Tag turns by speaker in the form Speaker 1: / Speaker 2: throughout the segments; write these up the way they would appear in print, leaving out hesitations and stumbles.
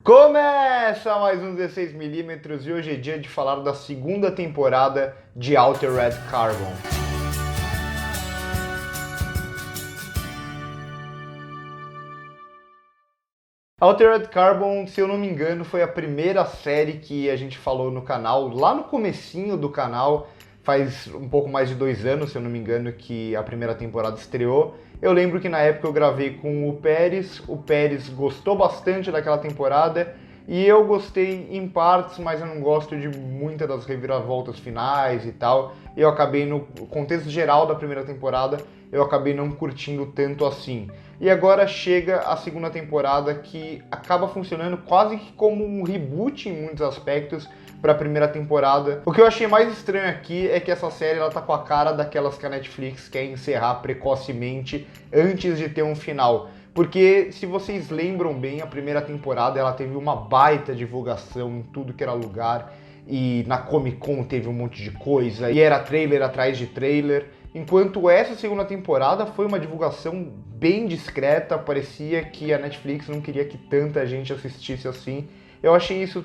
Speaker 1: Começa mais um 16mm e hoje é dia de falar da segunda temporada de Altered Carbon. Altered Carbon, se eu não me engano, foi a primeira série que a gente falou no canal, lá no comecinho do canal, faz um pouco mais de 2 anos, se eu não me engano, que a primeira temporada estreou. Eu lembro que na época eu gravei com o Pérez gostou bastante daquela temporada e eu gostei em partes, mas eu não gosto de muitas das reviravoltas finais e tal. Eu acabei, no contexto geral da primeira temporada, eu acabei não curtindo tanto assim. E agora chega a segunda temporada que acaba funcionando quase que como um reboot em muitos aspectos para a primeira temporada. O que eu achei mais estranho aqui é que essa série ela tá com a cara daquelas que a Netflix quer encerrar precocemente antes de ter um final. Porque se vocês lembram bem, a primeira temporada ela teve uma baita divulgação em tudo que era lugar. E na Comic Con teve um monte de coisa, e era trailer atrás de trailer. Enquanto essa segunda temporada foi uma divulgação bem discreta, parecia que a Netflix não queria que tanta gente assistisse assim. Eu achei isso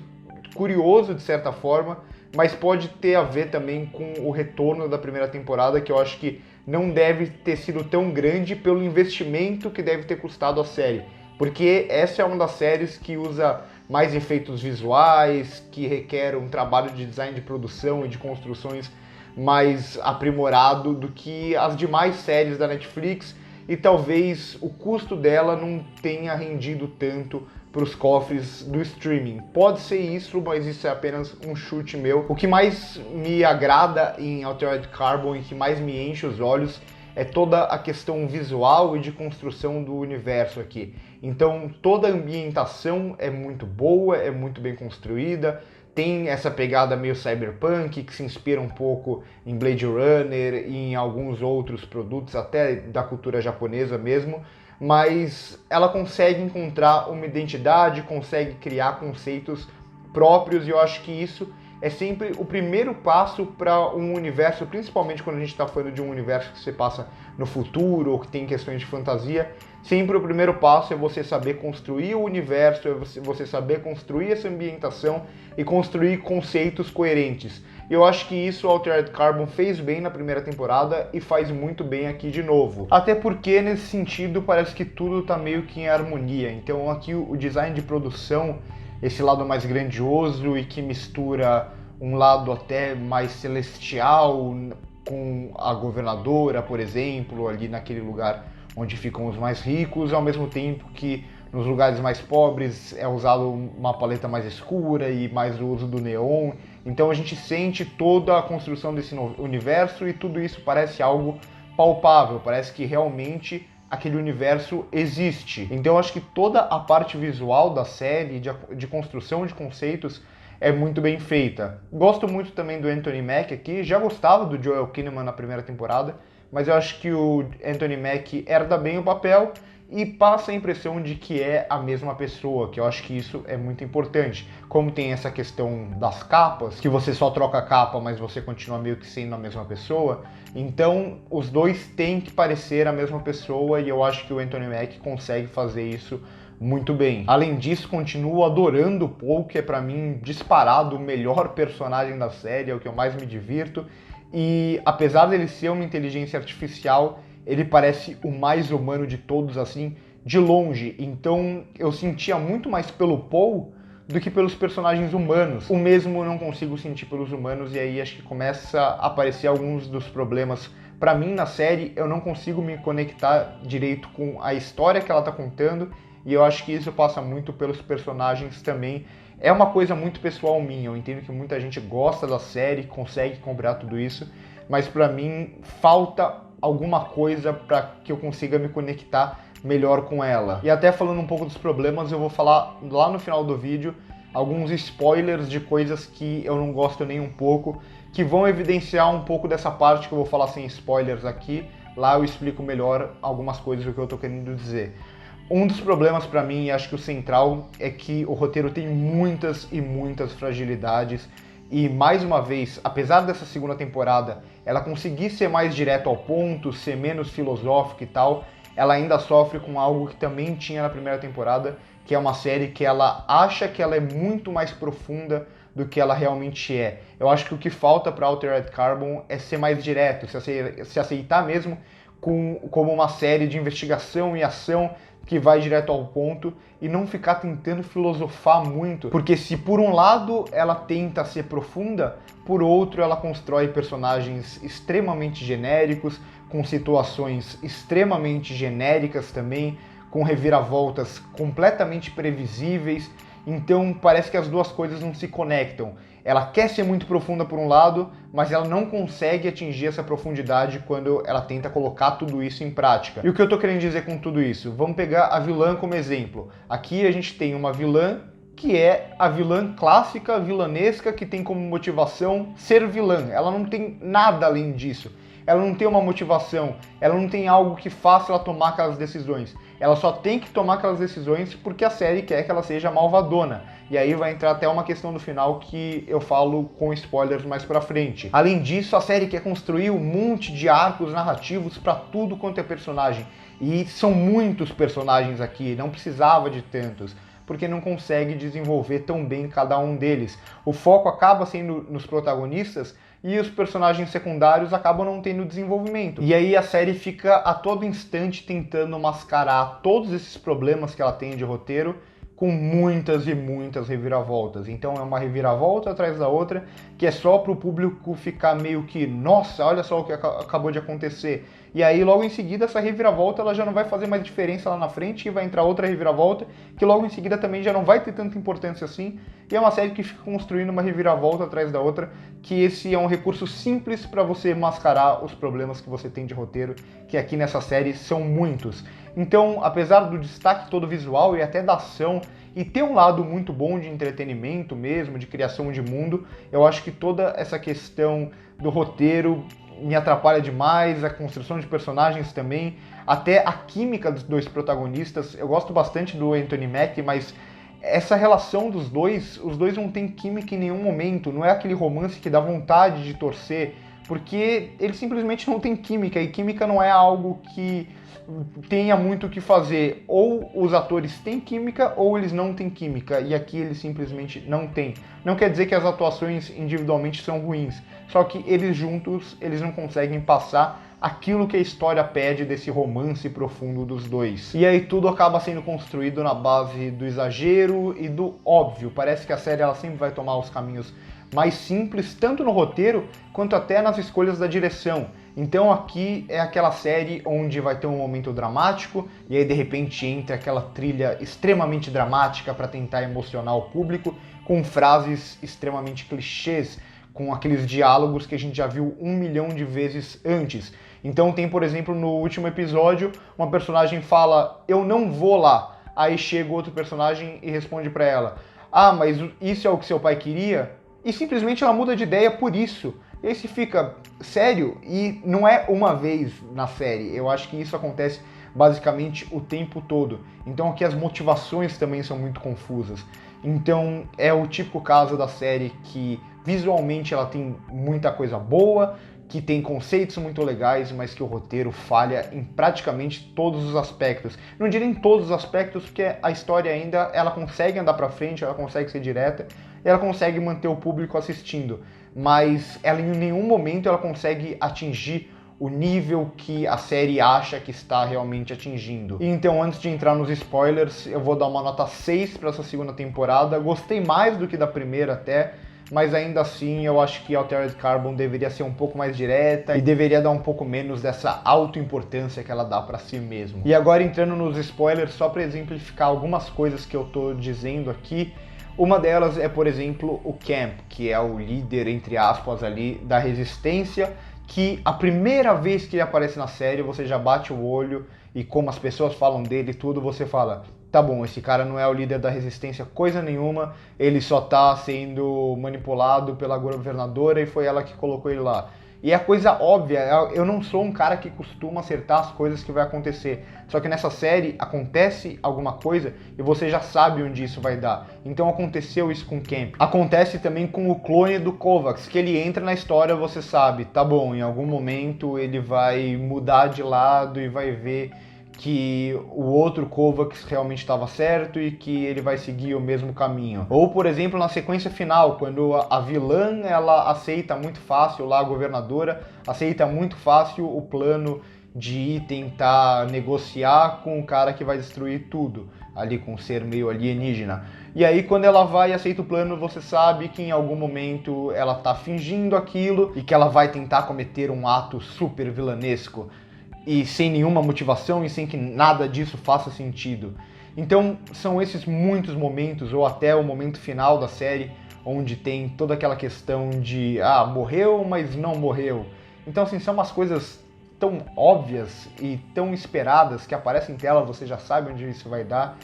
Speaker 1: curioso de certa forma, mas pode ter a ver também com o retorno da primeira temporada, que eu acho que não deve ter sido tão grande pelo investimento que deve ter custado a série. Porque essa é uma das séries que usa mais efeitos visuais, que requer um trabalho de design de produção e de construções mais aprimorado do que as demais séries da Netflix, e talvez o custo dela não tenha rendido tanto para os cofres do streaming. Pode ser isso, mas isso é apenas um chute meu. O que mais me agrada em Altered Carbon e que mais me enche os olhos é toda a questão visual e de construção do universo aqui. Então toda a ambientação é muito boa, é muito bem construída, tem essa pegada meio cyberpunk, que se inspira um pouco em Blade Runner e em alguns outros produtos, até da cultura japonesa mesmo, mas ela consegue encontrar uma identidade, consegue criar conceitos próprios, e eu acho que isso é sempre o primeiro passo para um universo, principalmente quando a gente está falando de um universo que se passa no futuro ou que tem questões de fantasia. Sempre o primeiro passo é você saber construir o universo, é você saber construir essa ambientação e construir conceitos coerentes. Eu acho que isso o Altered Carbon fez bem na primeira temporada e faz muito bem aqui de novo. Até porque nesse sentido parece que tudo está meio que em harmonia. Então aqui o design de produção, esse lado mais grandioso e que mistura um lado até mais celestial com a governadora, por exemplo, ali naquele lugar onde ficam os mais ricos, ao mesmo tempo que nos lugares mais pobres é usado uma paleta mais escura e mais o uso do neon. Então a gente sente toda a construção desse universo e tudo isso parece algo palpável, parece que realmente aquele universo existe. Então eu acho que toda a parte visual da série, de construção de conceitos, é muito bem feita. Gosto muito também do Anthony Mack aqui, já gostava do Joel Kinnaman na primeira temporada, mas eu acho que o Anthony Mack herda bem o papel e passa a impressão de que é a mesma pessoa, que eu acho que isso é muito importante. Como tem essa questão das capas, que você só troca a capa, mas você continua meio que sendo a mesma pessoa, então os dois têm que parecer a mesma pessoa, e eu acho que o Anthony Mack consegue fazer isso muito bem. Além disso, continuo adorando o Paul, que é pra mim disparado o melhor personagem da série, é o que eu mais me divirto, e apesar dele ser uma inteligência artificial, ele parece o mais humano de todos, assim, de longe. Então eu sentia muito mais pelo Paul do que pelos personagens humanos. O mesmo eu não consigo sentir pelos humanos, e aí acho que começa a aparecer alguns dos problemas. Pra mim, na série, eu não consigo me conectar direito com a história que ela tá contando, e eu acho que isso passa muito pelos personagens também. É uma coisa muito pessoal minha, eu entendo que muita gente gosta da série, consegue comprar tudo isso, mas pra mim falta alguma coisa para que eu consiga me conectar melhor com ela. E até falando um pouco dos problemas, eu vou falar lá no final do vídeo alguns spoilers de coisas que eu não gosto nem um pouco, que vão evidenciar um pouco dessa parte que eu vou falar sem spoilers aqui. Lá eu explico melhor algumas coisas do que eu tô querendo dizer. Um dos problemas para mim, e acho que o central, é que o roteiro tem muitas e muitas fragilidades. E mais uma vez, apesar dessa segunda temporada ela conseguir ser mais direto ao ponto, ser menos filosófica e tal, ela ainda sofre com algo que também tinha na primeira temporada, que é uma série que ela acha que ela é muito mais profunda do que ela realmente é. Eu acho que o que falta para Altered Carbon é ser mais direto, se aceitar mesmo como uma série de investigação e ação que vai direto ao ponto e não ficar tentando filosofar muito, porque se por um lado ela tenta ser profunda, por outro ela constrói personagens extremamente genéricos, com situações extremamente genéricas também, com reviravoltas completamente previsíveis, então parece que as duas coisas não se conectam. Ela quer ser muito profunda por um lado, mas ela não consegue atingir essa profundidade quando ela tenta colocar tudo isso em prática. E o que eu tô querendo dizer com tudo isso? Vamos pegar a vilã como exemplo. Aqui a gente tem uma vilã que é a vilã clássica, vilanesca, que tem como motivação ser vilã. Ela não tem nada além disso. Ela não tem uma motivação, ela não tem algo que faça ela tomar aquelas decisões. Ela só tem que tomar aquelas decisões porque a série quer que ela seja malvadona. E aí vai entrar até uma questão do final que eu falo com spoilers mais pra frente. Além disso, a série quer construir um monte de arcos narrativos pra tudo quanto é personagem. E são muitos personagens aqui, não precisava de tantos, porque não consegue desenvolver tão bem cada um deles. O foco acaba sendo nos protagonistas e os personagens secundários acabam não tendo desenvolvimento. E aí a série fica a todo instante tentando mascarar todos esses problemas que ela tem de roteiro com muitas e muitas reviravoltas. Então é uma reviravolta atrás da outra, que é só para o público ficar meio que, nossa, olha só o que acabou de acontecer. E aí logo em seguida essa reviravolta ela já não vai fazer mais diferença lá na frente e vai entrar outra reviravolta, que logo em seguida também já não vai ter tanta importância assim. E é uma série que fica construindo uma reviravolta atrás da outra, que esse é um recurso simples para você mascarar os problemas que você tem de roteiro, que aqui nessa série são muitos. Então, apesar do destaque todo visual e até da ação, e ter um lado muito bom de entretenimento mesmo, de criação de mundo, eu acho que toda essa questão do roteiro me atrapalha demais, a construção de personagens também, até a química dos dois protagonistas. Eu gosto bastante do Anthony Mackie, mas essa relação dos dois, os dois não têm química em nenhum momento, não é aquele romance que dá vontade de torcer, porque eles simplesmente não têm química, e química não é algo que tenha muito o que fazer. Ou os atores têm química ou eles não têm química, e aqui eles simplesmente não têm. Não quer dizer que as atuações individualmente são ruins, só que eles juntos, eles não conseguem passar aquilo que a história pede desse romance profundo dos dois. E aí tudo acaba sendo construído na base do exagero e do óbvio. Parece que a série ela sempre vai tomar os caminhos mais simples, tanto no roteiro quanto até nas escolhas da direção. Então aqui é aquela série onde vai ter um momento dramático e aí de repente entra aquela trilha extremamente dramática para tentar emocionar o público, com frases extremamente clichês, com aqueles diálogos que a gente já viu 1 milhão de vezes antes. Então tem, por exemplo, no último episódio, uma personagem fala, eu não vou lá. Aí chega outro personagem e responde para ela, ah, mas isso é o que seu pai queria? E simplesmente ela muda de ideia por isso. E aí se fica, sério? E não é uma vez na série, eu acho que isso acontece basicamente o tempo todo. Então aqui as motivações também são muito confusas. Então é o típico caso da série que visualmente ela tem muita coisa boa, que tem conceitos muito legais, mas que o roteiro falha em praticamente todos os aspectos. Não diria em todos os aspectos, porque a história ainda ela consegue andar pra frente, ela consegue ser direta, ela consegue manter o público assistindo, mas ela em nenhum momento ela consegue atingir o nível que a série acha que está realmente atingindo. Então, antes de entrar nos spoilers, eu vou dar uma nota 6 para essa segunda temporada. Gostei mais do que da primeira até, mas ainda assim eu acho que Altered Carbon deveria ser um pouco mais direta e deveria dar um pouco menos dessa autoimportância que ela dá pra si mesmo. E agora entrando nos spoilers, só para exemplificar algumas coisas que eu tô dizendo aqui, uma delas é, por exemplo, o Camp, que é o líder, entre aspas, ali da resistência, que a primeira vez que ele aparece na série você já bate o olho e como as pessoas falam dele e tudo, você fala, tá bom, esse cara não é o líder da resistência coisa nenhuma, ele só tá sendo manipulado pela governadora e foi ela que colocou ele lá. E é coisa óbvia, eu não sou um cara que costuma acertar as coisas que vai acontecer. Só que nessa série acontece alguma coisa e você já sabe onde isso vai dar. Então aconteceu isso com o Camp. Acontece também com o clone do Kovacs, que ele entra na história, você sabe, tá bom, em algum momento ele vai mudar de lado e vai ver que o outro Kovacs realmente estava certo e que ele vai seguir o mesmo caminho. Ou, por exemplo, na sequência final, quando a vilã ela aceita muito fácil, lá a governadora aceita muito fácil o plano de ir tentar negociar com o cara que vai destruir tudo, ali com um ser meio alienígena. E aí quando ela vai e aceita o plano, você sabe que em algum momento ela tá fingindo aquilo e que ela vai tentar cometer um ato super vilanesco e sem nenhuma motivação e sem que nada disso faça sentido. Então são esses muitos momentos, ou até o momento final da série, onde tem toda aquela questão de morreu, mas não morreu. Então assim, são umas coisas tão óbvias e tão esperadas que aparecem em tela, você já sabe onde isso vai dar.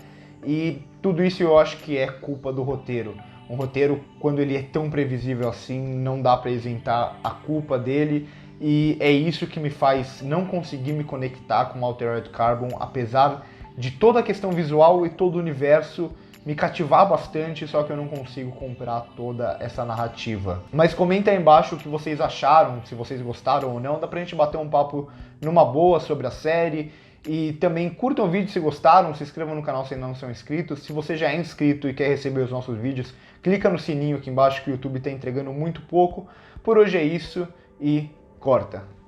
Speaker 1: E tudo isso eu acho que é culpa do roteiro. Um roteiro, quando ele é tão previsível assim, não dá para isentar a culpa dele. E é isso que me faz não conseguir me conectar com Altered Carbon, apesar de toda a questão visual e todo o universo me cativar bastante, só que eu não consigo comprar toda essa narrativa. Mas comenta aí embaixo o que vocês acharam, se vocês gostaram ou não, dá pra gente bater um papo numa boa sobre a série. E também curtam o vídeo se gostaram, se inscrevam no canal se ainda não são inscritos. Se você já é inscrito e quer receber os nossos vídeos, clica no sininho aqui embaixo que o YouTube está entregando muito pouco. Por hoje é isso e corta!